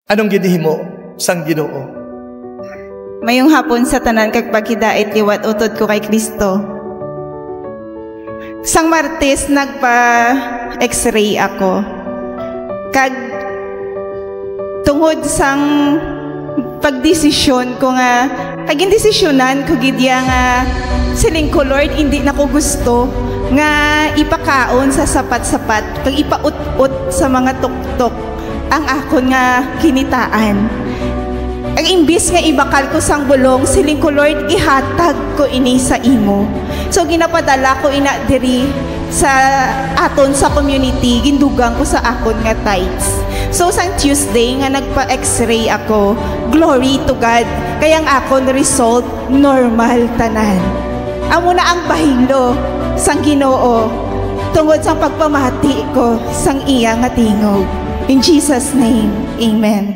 Anong ginihimo sang Ginoo? Mayong hapon sa tanan kag pagkidait liwat utod ko kay Kristo. Sang Martes nagpa-X-ray ako. Kag tungod sang pagdesisyon ko nga, kag indesisyonan ko gidya nga siling ko, Lord, hindi na ko gusto nga ipakaon sa sapat-sapat kag ipaut-ut sa mga tuktok ang akon nga kinitaan. Ang imbis nga ibakal ko sang bulong, siling ko, Lord, ihatag ko ini sa imo. So ginapadala ko ina diri sa aton sa community, gindugang ko sa akon nga tithes. So sang Tuesday nga nagpa-X-ray ako, glory to God, kayang akon result normal tanan. Amo na ang bahilo sang Ginoo tungod sang pagpamati ko sang iya nga tingog. In Jesus' name, amen.